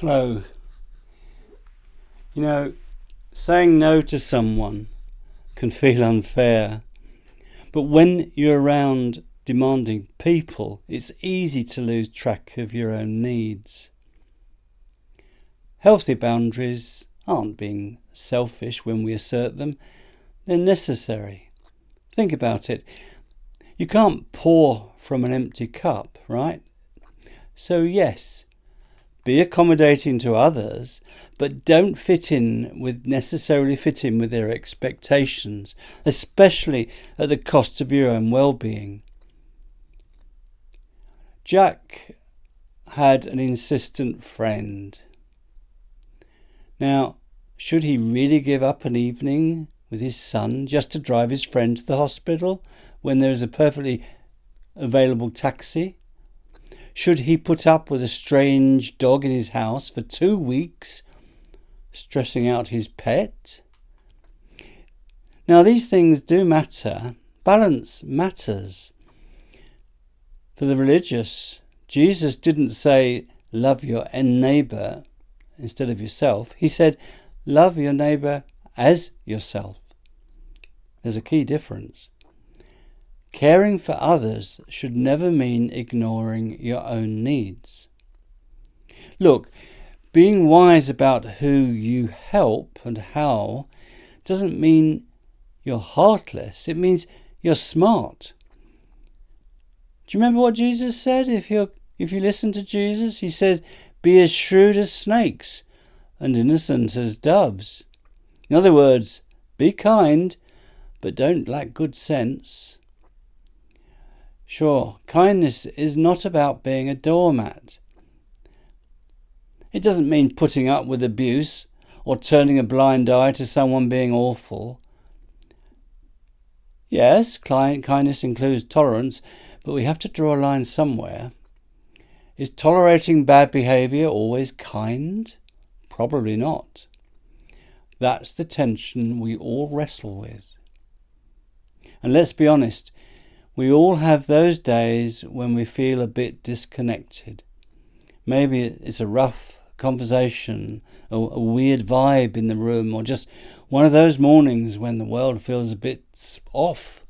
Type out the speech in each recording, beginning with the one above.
Hello. Saying no to someone can feel unfair, but when you're around demanding people, it's easy to lose track of your own needs. Healthy boundaries aren't being selfish when we assert them. They're necessary. Think about it. You can't pour from an empty cup, right? So yes, be accommodating to others, but don't necessarily fit in with their expectations, especially at the cost of your own well-being. Jack had an insistent friend. Now, should he really give up an evening with his son just to drive his friend to the hospital when there is a perfectly available taxi? Should he put up with a strange dog in his house for 2 weeks, stressing out his pet? Now, these things do matter. Balance matters. For the religious, Jesus didn't say, love your neighbour instead of yourself. He said, love your neighbour as yourself. There's a key difference. Caring for others should never mean ignoring your own needs. Look, being wise about who you help and how doesn't mean you're heartless. It means you're smart. Do you remember what Jesus said? If you listen to Jesus, he said, be as shrewd as snakes and innocent as doves. In other words, be kind, but don't lack good sense. Sure, kindness is not about being a doormat. It doesn't mean putting up with abuse or turning a blind eye to someone being awful. Yes, kindness includes tolerance, but we have to draw a line somewhere. Is tolerating bad behaviour always kind? Probably not. That's the tension we all wrestle with. And let's be honest, we all have those days when we feel a bit disconnected. Maybe it's a rough conversation, or a weird vibe in the room, or just one of those mornings when the world feels a bit off.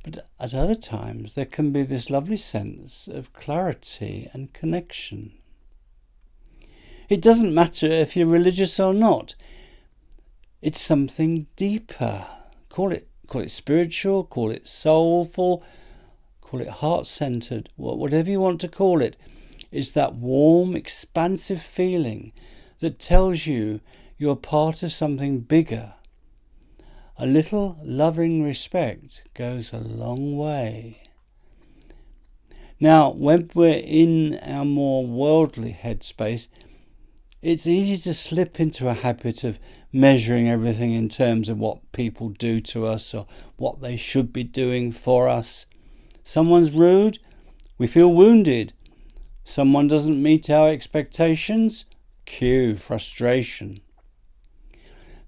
But at other times, there can be this lovely sense of clarity and connection. It doesn't matter if you're religious or not. It's something deeper. Call it spiritual, call it soulful, call it heart-centered, whatever you want to call it. It's that warm, expansive feeling that tells you you're part of something bigger. A little loving respect goes a long way. Now, when we're in our more worldly headspace, it's easy to slip into a habit of measuring everything in terms of what people do to us or what they should be doing for us. Someone's rude, we feel wounded. Someone doesn't meet our expectations, cue frustration.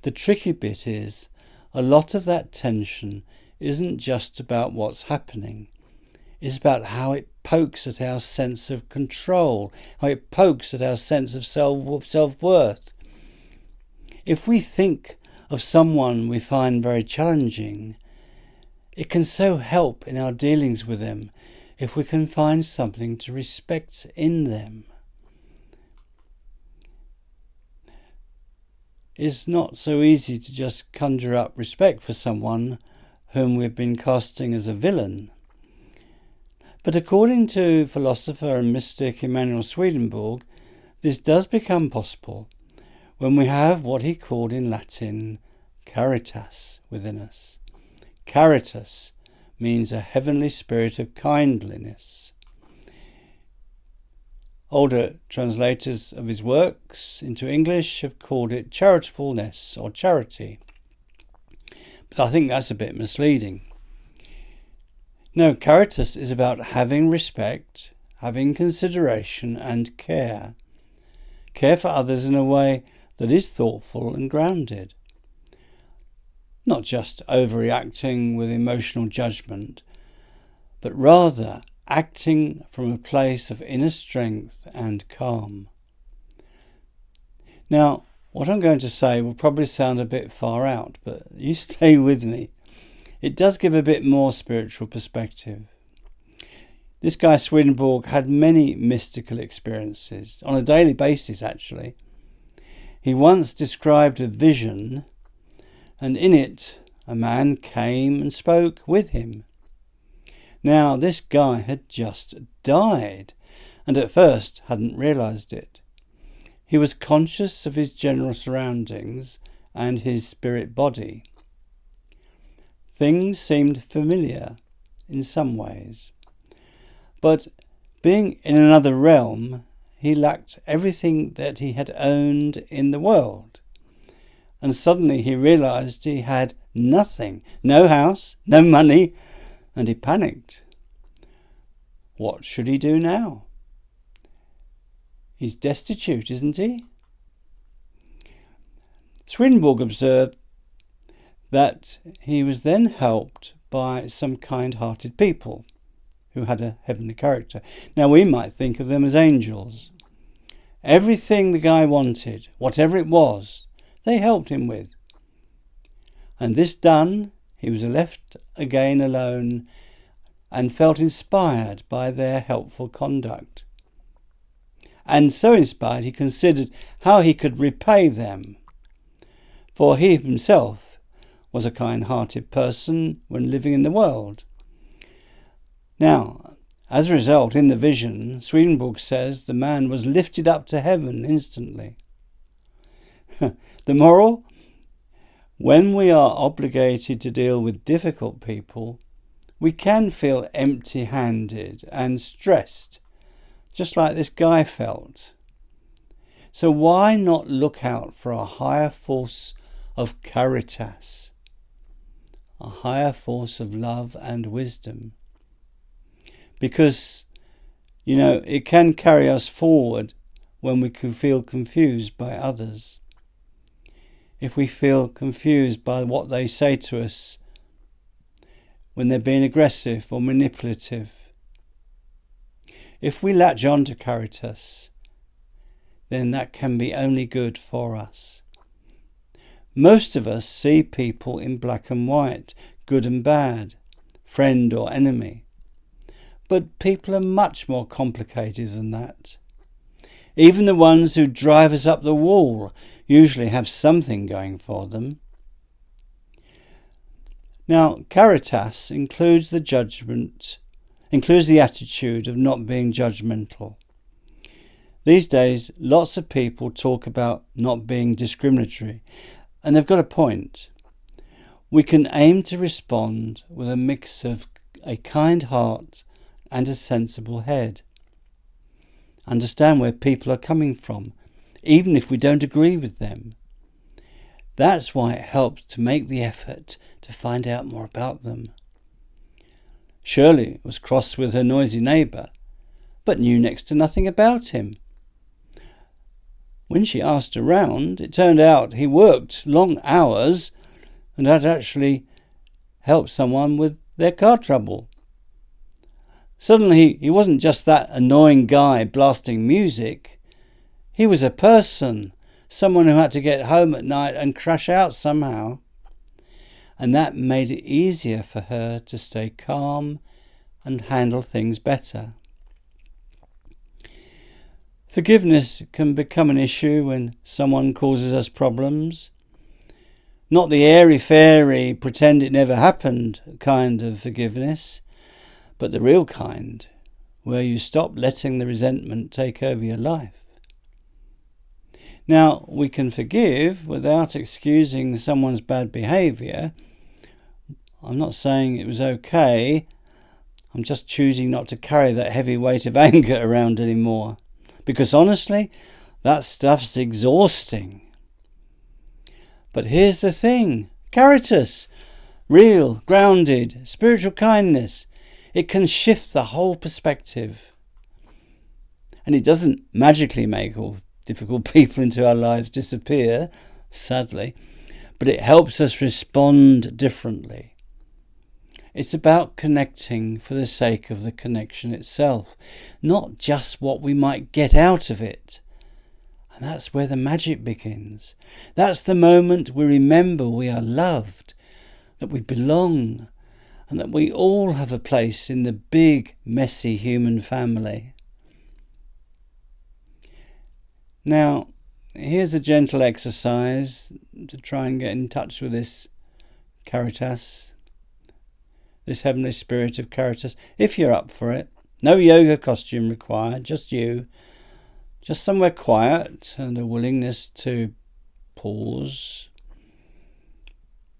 The tricky bit is, a lot of that tension isn't just about what's happening. It's about how it pokes at our sense of control, how it pokes at our sense of self-worth. If we think of someone we find very challenging, it can so help in our dealings with them if we can find something to respect in them. It's not so easy to just conjure up respect for someone whom we've been casting as a villain. But according to philosopher and mystic Emanuel Swedenborg, this does become possible when we have what he called in Latin caritas within us. Caritas means a heavenly spirit of kindliness. Older translators of his works into English have called it charitableness or charity. But I think that's a bit misleading. No, caritas is about having respect, having consideration and care. Care for others in a way that is thoughtful and grounded. Not just overreacting with emotional judgment, but rather acting from a place of inner strength and calm. Now, what I'm going to say will probably sound a bit far out, but you stay with me. It does give a bit more spiritual perspective. This guy Swedenborg had many mystical experiences, on a daily basis actually. He once described a vision, and in it a man came and spoke with him. Now this guy had just died, and at first hadn't realised it. He was conscious of his general surroundings and his spirit body. Things seemed familiar in some ways. But being in another realm, he lacked everything that he had owned in the world. And suddenly he realised he had nothing, no house, no money, and he panicked. What should he do now? He's destitute, isn't he? Swedenborg observed that he was then helped by some kind-hearted people who had a heavenly character. Now we might think of them as angels. Everything the guy wanted, whatever it was, they helped him with. And this done, he was left again alone and felt inspired by their helpful conduct. And so inspired, he considered how he could repay them. For he himself was a kind-hearted person when living in the world. Now, as a result, in the vision, Swedenborg says the man was lifted up to heaven instantly. The moral? When we are obligated to deal with difficult people, we can feel empty-handed and stressed, just like this guy felt. So why not look out for a higher force of caritas, a higher force of love and wisdom? Because, it can carry us forward when we can feel confused by others. If we feel confused by what they say to us when they're being aggressive or manipulative. If we latch on to caritas, then that can be only good for us. Most of us see people in black and white, good and bad, friend or enemy. But people are much more complicated than that. Even the ones who drive us up the wall usually have something going for them. Now, caritas includes the attitude of not being judgmental. These days, lots of people talk about not being discriminatory, and they've got a point. We can aim to respond with a mix of a kind heart and a sensible head. Understand where people are coming from, even if we don't agree with them. That's why it helps to make the effort to find out more about them. Shirley was cross with her noisy neighbour, but knew next to nothing about him. When she asked around, it turned out he worked long hours and had actually helped someone with their car trouble. Suddenly, he wasn't just that annoying guy blasting music. He was a person, someone who had to get home at night and crash out somehow. And that made it easier for her to stay calm and handle things better. Forgiveness can become an issue when someone causes us problems. Not the airy-fairy, pretend it never happened kind of forgiveness, but the real kind, where you stop letting the resentment take over your life. Now, we can forgive without excusing someone's bad behaviour. I'm not saying it was okay. I'm just choosing not to carry that heavy weight of anger around anymore. Because honestly, that stuff's exhausting. But here's the thing. Caritas, real, grounded, spiritual kindness. It can shift the whole perspective. And it doesn't magically make all difficult people into our lives disappear, sadly, but it helps us respond differently. It's about connecting for the sake of the connection itself, not just what we might get out of it. And that's where the magic begins. That's the moment we remember we are loved, that we belong, and that we all have a place in the big, messy human family. Now, here's a gentle exercise to try and get in touch with this Caritas, this heavenly spirit of Caritas, if you're up for it. No yoga costume required, just you. Just somewhere quiet and a willingness to pause.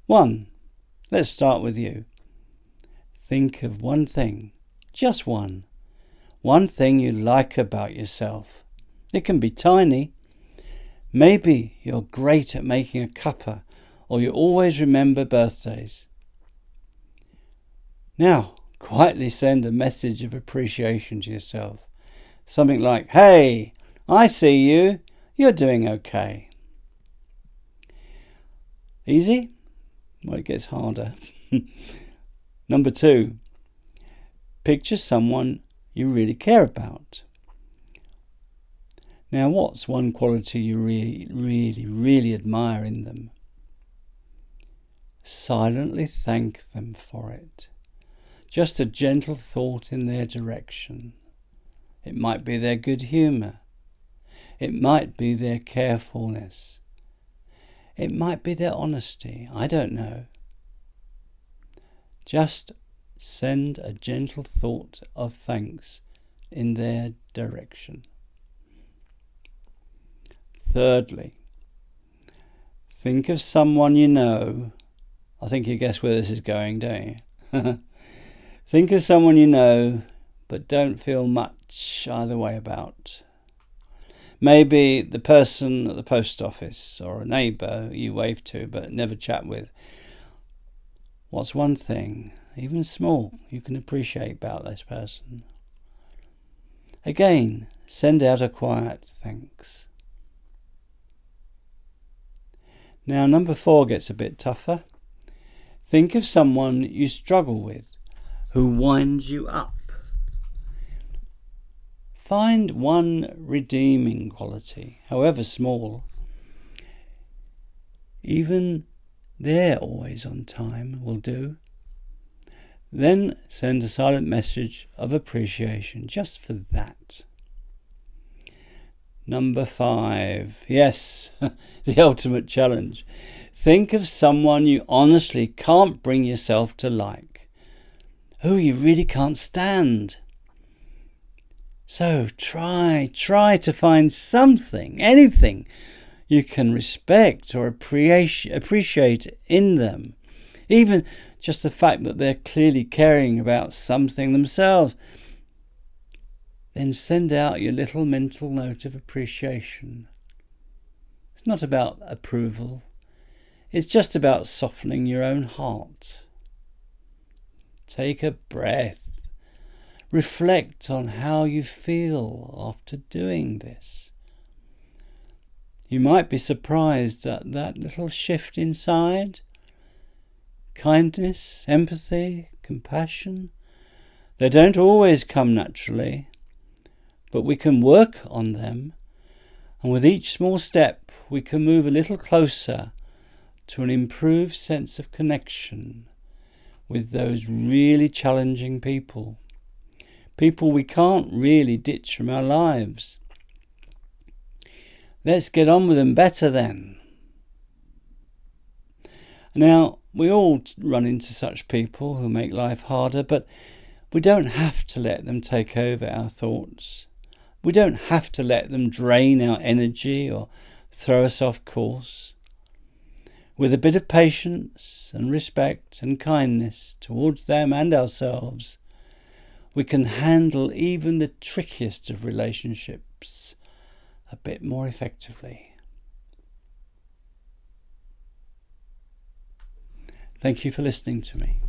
1. Let's start with you. Think of one thing, just one. One thing you like about yourself. It can be tiny. Maybe you're great at making a cuppa, or you always remember birthdays. Now, quietly send a message of appreciation to yourself. Something like, "Hey, I see you. You're doing okay." Easy? Well, it gets harder. Number 2, picture someone you really care about. Now, what's one quality you really admire in them? Silently thank them for it. Just a gentle thought in their direction. It might be their good humour. It might be their carefulness. It might be their honesty. I don't know. Just send a gentle thought of thanks in their direction. Thirdly, think of someone you know. I think you guess where this is going, don't you? Think of someone you know, but don't feel much either way about. Maybe the person at the post office or a neighbour you wave to but never chat with. What's one thing, even small, you can appreciate about this person? Again, send out a quiet thanks. Now, number 4 gets a bit tougher. Think of someone you struggle with, who winds you up. Find one redeeming quality, however small. Even they're always on time will do. Then send a silent message of appreciation just for that. Number 5. Yes, the ultimate challenge. Think of someone you honestly can't bring yourself to like, who you really can't stand. So try to find something, anything you can respect or appreciate in them. Even just the fact that they're clearly caring about something themselves. Then send out your little mental note of appreciation. It's not about approval. It's just about softening your own heart. Take a breath. Reflect on how you feel after doing this. You might be surprised at that little shift inside. Kindness, empathy, compassion. They don't always come naturally, but we can work on them, and with each small step we can move a little closer to an improved sense of connection with those really challenging people. People we can't really ditch from our lives. Let's get on with them better then. Now, we all run into such people who make life harder, but we don't have to let them take over our thoughts. We don't have to let them drain our energy or throw us off course. With a bit of patience and respect and kindness towards them and ourselves, we can handle even the trickiest of relationships a bit more effectively. Thank you for listening to me.